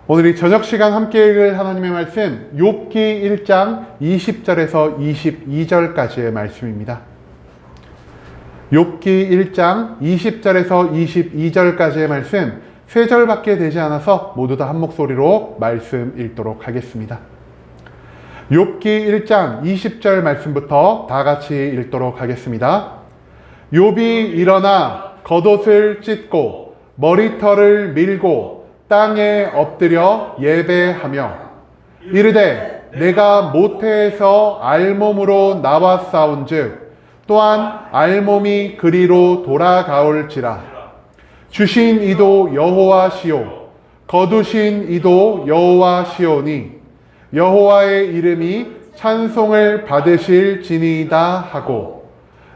오늘 이 저녁 시간 함께 읽을 하나님의 말씀 욥기 1장 20절에서 22절까지의 말씀입니다. 욥기 1장 20절에서 22절까지의 말씀 3절밖에 되지 않아서 모두 다 한 목소리로 말씀 읽도록 하겠습니다. 욥기 1장 20절 말씀부터 다 같이 읽도록 하겠습니다. 욥이 일어나 겉옷을 찢고 머리털을 밀고 땅에 엎드려 예배하며 이르되 내가 모태에서 알몸으로 나왔사온즉 또한 알몸이 그리로 돌아가올지라. 주신 이도 여호와시오 거두신 이도 여호와시오니 여호와의 이름이 찬송을 받으실지니이다 하고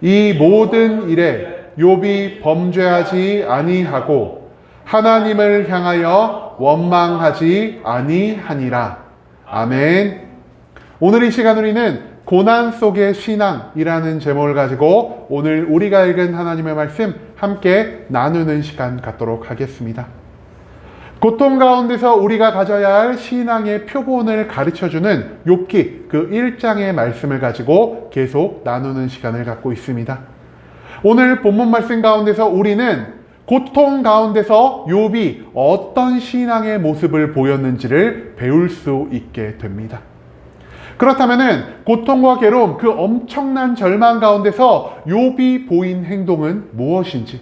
이 모든 일에 욥이 범죄하지 아니하고 하나님을 향하여 원망하지 아니하니라. 아멘. 오늘 이 시간 우리는 고난 속의 신앙이라는 제목을 가지고 오늘 우리가 읽은 하나님의 말씀 함께 나누는 시간 갖도록 하겠습니다. 고통 가운데서 우리가 가져야 할 신앙의 표본을 가르쳐주는 욥기 그 1장의 말씀을 가지고 계속 나누는 시간을 갖고 있습니다. 오늘 본문 말씀 가운데서 우리는 고통 가운데서 욥이 어떤 신앙의 모습을 보였는지를 배울 수 있게 됩니다. 그렇다면 고통과 괴로움, 그 엄청난 절망 가운데서 욥이 보인 행동은 무엇인지,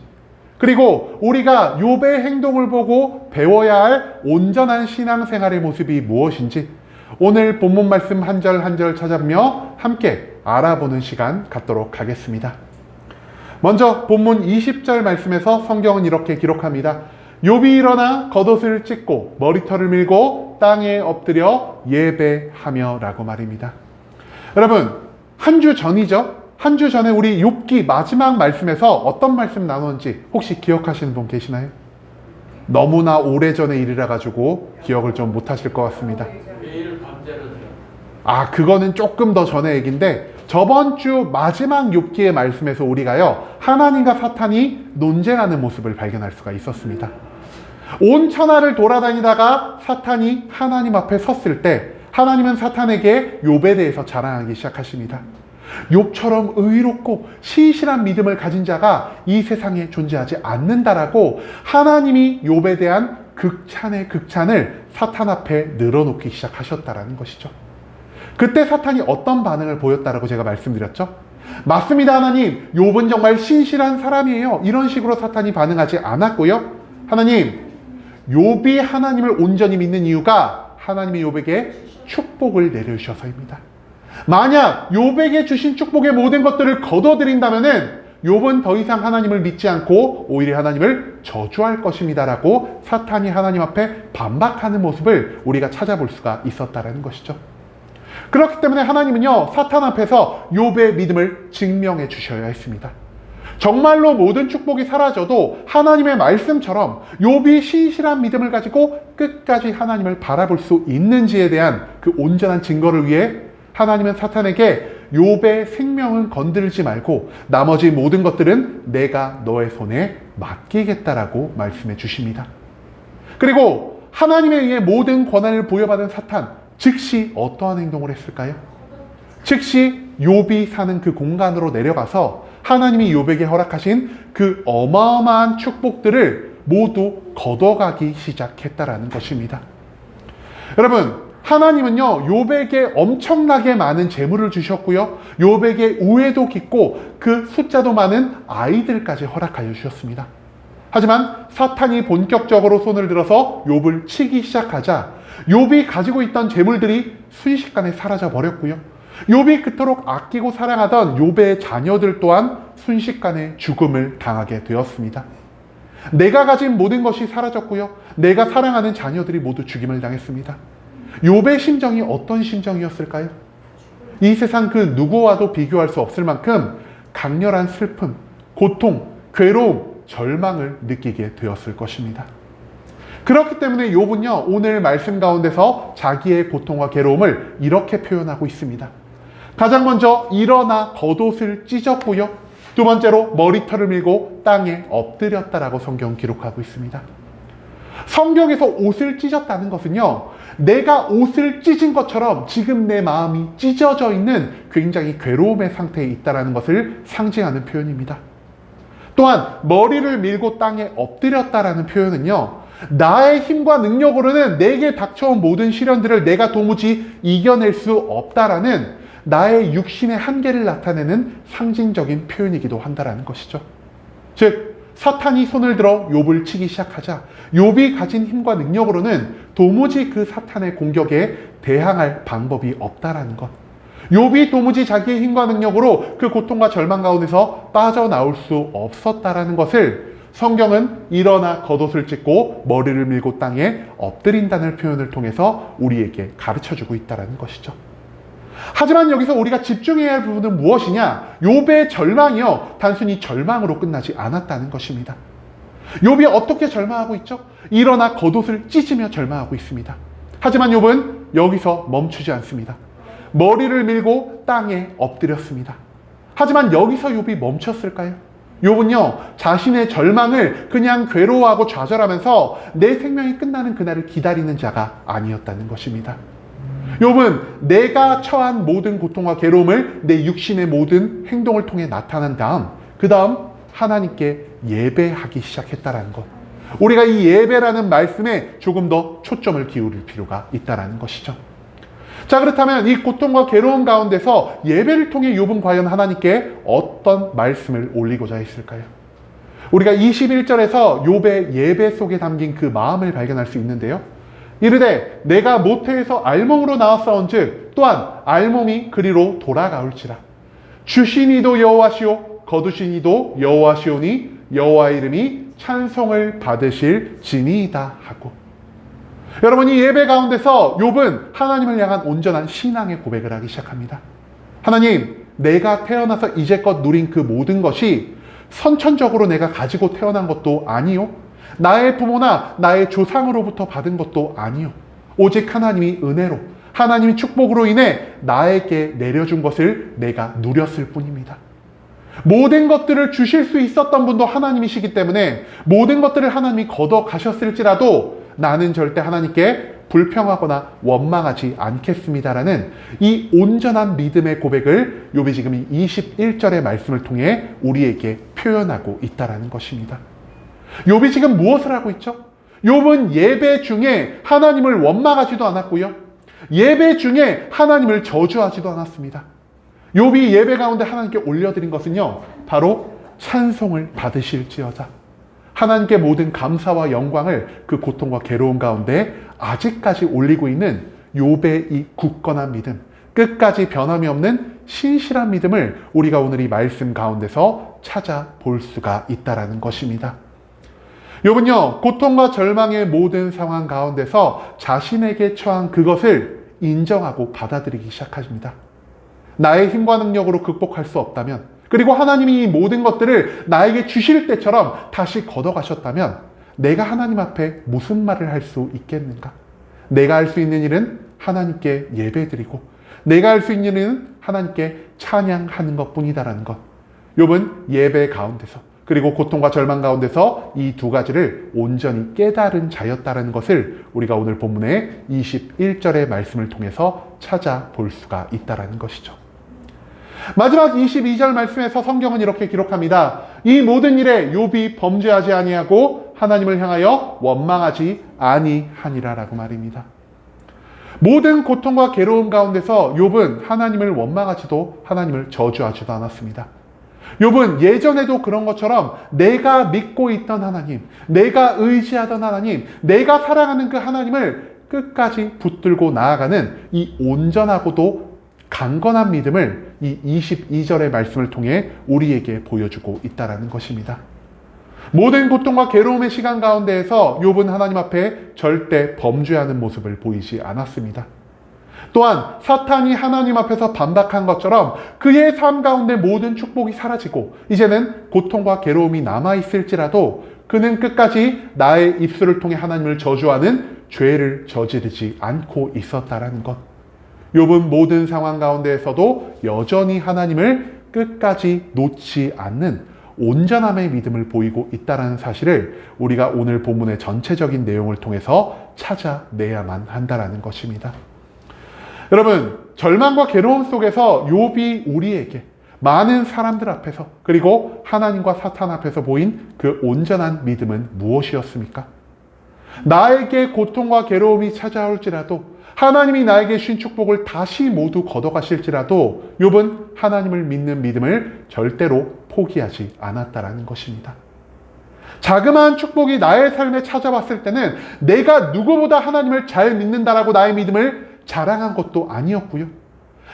그리고 우리가 욥의 행동을 보고 배워야 할 온전한 신앙생활의 모습이 무엇인지 오늘 본문 말씀 한 절 한 절 찾아보며 함께 알아보는 시간 갖도록 하겠습니다. 먼저 본문 20절 말씀에서 성경은 이렇게 기록합니다. 욥이 일어나 겉옷을 찢고 머리털을 밀고 땅에 엎드려 예배하며 라고 말입니다. 여러분, 한 주 전이죠? 한 주 전에 우리 욥기 마지막 말씀에서 어떤 말씀 나눴는지 혹시 기억하시는 분 계시나요? 너무나 오래전의 일이라 가지고 기억을 좀 못하실 것 같습니다. 매일 밤새로 그거는 조금 더 전의 얘기인데 저번 주 마지막 욥기의 말씀에서 우리가요 하나님과 사탄이 논쟁하는 모습을 발견할 수가 있었습니다. 온 천하를 돌아다니다가 사탄이 하나님 앞에 섰을 때 하나님은 사탄에게 욥에 대해서 자랑하기 시작하십니다. 욥처럼 의롭고 신실한 믿음을 가진 자가 이 세상에 존재하지 않는다라고 하나님이 욥에 대한 극찬의 극찬을 사탄 앞에 늘어놓기 시작하셨다라는 것이죠. 그때 사탄이 어떤 반응을 보였다라고 제가 말씀드렸죠? 맞습니다, 하나님. 욥은 정말 신실한 사람이에요. 이런 식으로 사탄이 반응하지 않았고요. 하나님, 욥이 하나님을 온전히 믿는 이유가 하나님이 욥에게 축복을 내려주셔서입니다. 만약 욥에게 주신 축복의 모든 것들을 거둬들인다면은 욥은 더 이상 하나님을 믿지 않고 오히려 하나님을 저주할 것입니다라고 사탄이 하나님 앞에 반박하는 모습을 우리가 찾아볼 수가 있었다라는 것이죠. 그렇기 때문에 하나님은요 사탄 앞에서 욥의 믿음을 증명해 주셔야 했습니다. 정말로 모든 축복이 사라져도 하나님의 말씀처럼 욥이 신실한 믿음을 가지고 끝까지 하나님을 바라볼 수 있는지에 대한 그 온전한 증거를 위해 하나님은 사탄에게 욥의 생명은 건들지 말고 나머지 모든 것들은 내가 너의 손에 맡기겠다라고 말씀해 주십니다. 그리고 하나님에 의해 모든 권한을 부여받은 사탄, 즉시 어떠한 행동을 했을까요? 즉시 욥이 사는 그 공간으로 내려가서 하나님이 욥에게 허락하신 그 어마어마한 축복들을 모두 걷어가기 시작했다라는 것입니다. 여러분, 하나님은요 욥에게 엄청나게 많은 재물을 주셨고요, 욥에게 우애도 깊고 그 숫자도 많은 아이들까지 허락하여 주셨습니다. 하지만 사탄이 본격적으로 손을 들어서 욥을 치기 시작하자 욥이 가지고 있던 재물들이 순식간에 사라져 버렸고요, 욥이 그토록 아끼고 사랑하던 욥의 자녀들 또한 순식간에 죽음을 당하게 되었습니다. 내가 가진 모든 것이 사라졌고요, 내가 사랑하는 자녀들이 모두 죽임을 당했습니다. 욥의 심정이 어떤 심정이었을까요? 이 세상 그 누구와도 비교할 수 없을 만큼 강렬한 슬픔, 고통, 괴로움, 절망을 느끼게 되었을 것입니다. 그렇기 때문에 욥은요 오늘 말씀 가운데서 자기의 고통과 괴로움을 이렇게 표현하고 있습니다. 가장 먼저 일어나 겉옷을 찢었고요, 두 번째로 머리털을 밀고 땅에 엎드렸다라고 성경 기록하고 있습니다. 성경에서 옷을 찢었다는 것은요, 내가 옷을 찢은 것처럼 지금 내 마음이 찢어져 있는 굉장히 괴로움의 상태에 있다는 것을 상징하는 표현입니다. 또한 머리를 밀고 땅에 엎드렸다라는 표현은요, 나의 힘과 능력으로는 내게 닥쳐온 모든 시련들을 내가 도무지 이겨낼 수 없다라는 나의 육신의 한계를 나타내는 상징적인 표현이기도 한다라는 것이죠. 즉 사탄이 손을 들어 욥을 치기 시작하자 욥이 가진 힘과 능력으로는 도무지 그 사탄의 공격에 대항할 방법이 없다라는 것. 욥이 도무지 자기의 힘과 능력으로 그 고통과 절망 가운데서 빠져나올 수 없었다라는 것을 성경은 일어나 겉옷을 찢고 머리를 밀고 땅에 엎드린다는 표현을 통해서 우리에게 가르쳐주고 있다는 것이죠. 하지만 여기서 우리가 집중해야 할 부분은 무엇이냐? 욥의 절망이요, 단순히 절망으로 끝나지 않았다는 것입니다. 욥이 어떻게 절망하고 있죠? 일어나 겉옷을 찢으며 절망하고 있습니다. 하지만 욥은 여기서 멈추지 않습니다. 머리를 밀고 땅에 엎드렸습니다. 하지만 여기서 욥이 멈췄을까요? 욥은요, 자신의 절망을 그냥 괴로워하고 좌절하면서 내 생명이 끝나는 그날을 기다리는 자가 아니었다는 것입니다. 욥은 내가 처한 모든 고통과 괴로움을 내 육신의 모든 행동을 통해 나타난 다음, 그 다음 하나님께 예배하기 시작했다는 것. 우리가 이 예배라는 말씀에 조금 더 초점을 기울일 필요가 있다는 것이죠. 자, 그렇다면 이 고통과 괴로움 가운데서 예배를 통해 욥은 과연 하나님께 어떤 말씀을 올리고자 했을까요? 우리가 21절에서 욥의 예배 속에 담긴 그 마음을 발견할 수 있는데요. 이르되 내가 모태에서 알몸으로 나왔사온즉 또한 알몸이 그리로 돌아가올지라. 주신 이도 여호와시오 거두신 이도 여호와시오니 여호와 이름이 찬송을 받으실 지니이다 하고. 여러분, 이 예배 가운데서 욥은 하나님을 향한 온전한 신앙의 고백을 하기 시작합니다. 하나님, 내가 태어나서 이제껏 누린 그 모든 것이 선천적으로 내가 가지고 태어난 것도 아니요, 나의 부모나 나의 조상으로부터 받은 것도 아니요, 오직 하나님이 은혜로, 하나님이 축복으로 인해 나에게 내려준 것을 내가 누렸을 뿐입니다. 모든 것들을 주실 수 있었던 분도 하나님이시기 때문에 모든 것들을 하나님이 걷어 가셨을지라도 나는 절대 하나님께 불평하거나 원망하지 않겠습니다라는 이 온전한 믿음의 고백을 욥이 지금 21절의 말씀을 통해 우리에게 표현하고 있다는 것입니다. 욥이 지금 무엇을 하고 있죠? 욥은 예배 중에 하나님을 원망하지도 않았고요, 예배 중에 하나님을 저주하지도 않았습니다. 욥이 예배 가운데 하나님께 올려드린 것은요, 바로 찬송을 받으실지어다. 하나님께 모든 감사와 영광을 그 고통과 괴로움 가운데 아직까지 올리고 있는 욥의 이 굳건한 믿음, 끝까지 변함이 없는 신실한 믿음을 우리가 오늘 이 말씀 가운데서 찾아볼 수가 있다는 것입니다. 욥은요, 고통과 절망의 모든 상황 가운데서 자신에게 처한 그것을 인정하고 받아들이기 시작합니다. 나의 힘과 능력으로 극복할 수 없다면, 그리고 하나님이 이 모든 것들을 나에게 주실 때처럼 다시 걷어가셨다면 내가 하나님 앞에 무슨 말을 할 수 있겠는가? 내가 할 수 있는 일은 하나님께 예배드리고 내가 할 수 있는 일은 하나님께 찬양하는 것뿐이다라는 것. 욥은 예배 가운데서, 그리고 고통과 절망 가운데서 이 두 가지를 온전히 깨달은 자였다는 것을 우리가 오늘 본문의 21절의 말씀을 통해서 찾아볼 수가 있다는 것이죠. 마지막 22절 말씀에서 성경은 이렇게 기록합니다. 이 모든 일에 욥이 범죄하지 아니하고 하나님을 향하여 원망하지 아니하니라라고 말입니다. 모든 고통과 괴로움 가운데서 욥은 하나님을 원망하지도 하나님을 저주하지도 않았습니다. 욥은 예전에도 그런 것처럼 내가 믿고 있던 하나님, 내가 의지하던 하나님, 내가 사랑하는 그 하나님을 끝까지 붙들고 나아가는 이 온전하고도 강건한 믿음을 이 22절의 말씀을 통해 우리에게 보여주고 있다는 것입니다. 모든 고통과 괴로움의 시간 가운데에서 욥은 하나님 앞에 절대 범죄하는 모습을 보이지 않았습니다. 또한 사탄이 하나님 앞에서 반박한 것처럼 그의 삶 가운데 모든 축복이 사라지고 이제는 고통과 괴로움이 남아있을지라도 그는 끝까지 나의 입술을 통해 하나님을 저주하는 죄를 저지르지 않고 있었다는 것. 욥은 모든 상황 가운데에서도 여전히 하나님을 끝까지 놓지 않는 온전함의 믿음을 보이고 있다는 사실을 우리가 오늘 본문의 전체적인 내용을 통해서 찾아내야만 한다는 것입니다. 여러분, 절망과 괴로움 속에서 욥이 우리에게 많은 사람들 앞에서 그리고 하나님과 사탄 앞에서 보인 그 온전한 믿음은 무엇이었습니까? 나에게 고통과 괴로움이 찾아올지라도, 하나님이 나에게 신 축복을 다시 모두 걷어가실지라도 욥은 하나님을 믿는 믿음을 절대로 포기하지 않았다라는 것입니다. 자그마한 축복이 나의 삶에 찾아왔을 때는 내가 누구보다 하나님을 잘 믿는다라고 나의 믿음을 자랑한 것도 아니었고요.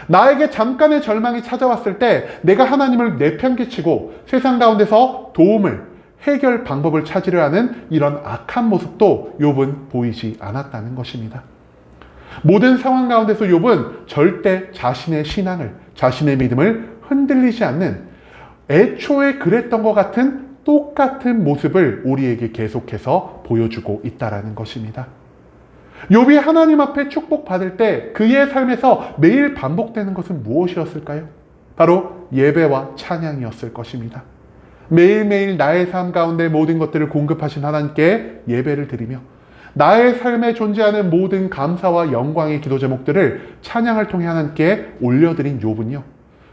나에게 잠깐의 절망이 찾아왔을 때 내가 하나님을 내팽개치고 세상 가운데서 도움을, 해결 방법을 찾으려 하는 이런 악한 모습도 욥은 보이지 않았다는 것입니다. 모든 상황 가운데서 욥은 절대 자신의 신앙을, 자신의 믿음을 흔들리지 않는, 애초에 그랬던 것 같은 똑같은 모습을 우리에게 계속해서 보여주고 있다는 것입니다. 욥이 하나님 앞에 축복받을 때 그의 삶에서 매일 반복되는 것은 무엇이었을까요? 바로 예배와 찬양이었을 것입니다. 매일매일 나의 삶 가운데 모든 것들을 공급하신 하나님께 예배를 드리며 나의 삶에 존재하는 모든 감사와 영광의 기도 제목들을 찬양을 통해 하나님께 올려드린 욥은요,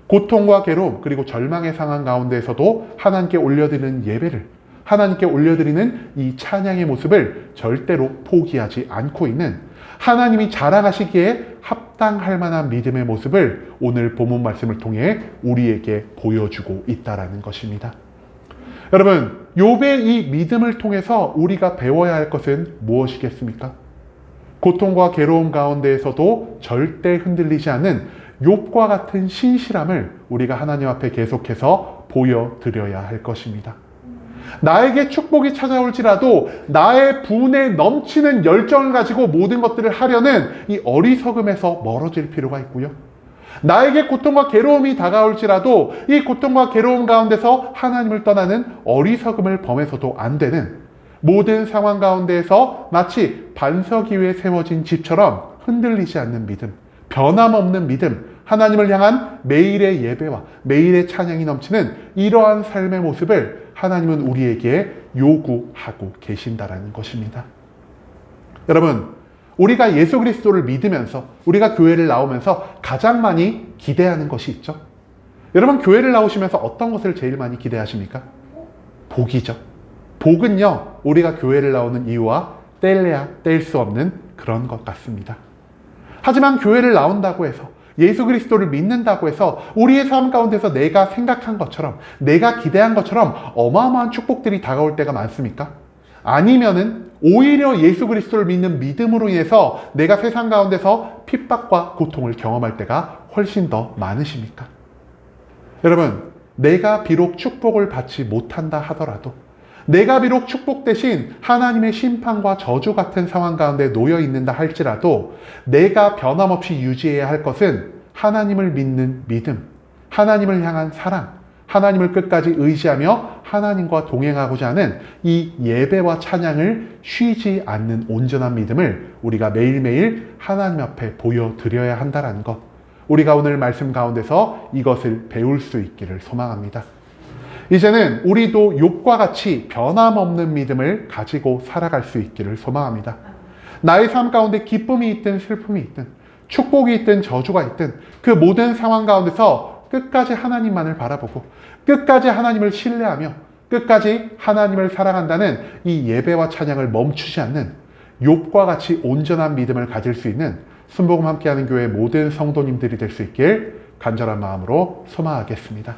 고통과 괴로움 그리고 절망의 상황 가운데에서도 하나님께 올려드리는 예배를, 하나님께 올려드리는 이 찬양의 모습을 절대로 포기하지 않고 있는, 하나님이 자랑하시기에 합당할 만한 믿음의 모습을 오늘 본문 말씀을 통해 우리에게 보여주고 있다는 것입니다. 여러분, 욥의 이 믿음을 통해서 우리가 배워야 할 것은 무엇이겠습니까? 고통과 괴로움 가운데에서도 절대 흔들리지 않는 욥과 같은 신실함을 우리가 하나님 앞에 계속해서 보여드려야 할 것입니다. 나에게 축복이 찾아올지라도 나의 분에 넘치는 열정을 가지고 모든 것들을 하려는 이 어리석음에서 멀어질 필요가 있고요. 나에게 고통과 괴로움이 다가올지라도 이 고통과 괴로움 가운데서 하나님을 떠나는 어리석음을 범해서도 안 되는, 모든 상황 가운데에서 마치 반석 위에 세워진 집처럼 흔들리지 않는 믿음, 변함없는 믿음, 하나님을 향한 매일의 예배와 매일의 찬양이 넘치는 이러한 삶의 모습을 하나님은 우리에게 요구하고 계신다라는 것입니다. 여러분, 우리가 예수 그리스도를 믿으면서, 우리가 교회를 나오면서 가장 많이 기대하는 것이 있죠. 여러분, 교회를 나오시면서 어떤 것을 제일 많이 기대하십니까? 복이죠. 복은요, 우리가 교회를 나오는 이유와 뗄래야 뗄 수 없는 그런 것 같습니다. 하지만 교회를 나온다고 해서, 예수 그리스도를 믿는다고 해서 우리의 삶 가운데서 내가 생각한 것처럼, 내가 기대한 것처럼 어마어마한 축복들이 다가올 때가 많습니까? 아니면은 오히려 예수 그리스도를 믿는 믿음으로 인해서 내가 세상 가운데서 핍박과 고통을 경험할 때가 훨씬 더 많으십니까? 여러분, 내가 비록 축복을 받지 못한다 하더라도, 내가 비록 축복 대신 하나님의 심판과 저주 같은 상황 가운데 놓여 있는다 할지라도 내가 변함없이 유지해야 할 것은 하나님을 믿는 믿음, 하나님을 향한 사랑, 하나님을 끝까지 의지하며 하나님과 동행하고자 하는 이 예배와 찬양을 쉬지 않는 온전한 믿음을 우리가 매일매일 하나님 앞에 보여드려야 한다는 것, 우리가 오늘 말씀 가운데서 이것을 배울 수 있기를 소망합니다. 이제는 우리도 욥과 같이 변함없는 믿음을 가지고 살아갈 수 있기를 소망합니다. 나의 삶 가운데 기쁨이 있든 슬픔이 있든 축복이 있든 저주가 있든 그 모든 상황 가운데서 끝까지 하나님만을 바라보고 끝까지 하나님을 신뢰하며 끝까지 하나님을 사랑한다는 이 예배와 찬양을 멈추지 않는 욥과 같이 온전한 믿음을 가질 수 있는 순복음 함께하는 교회 모든 성도님들이 될 수 있길 간절한 마음으로 소망하겠습니다.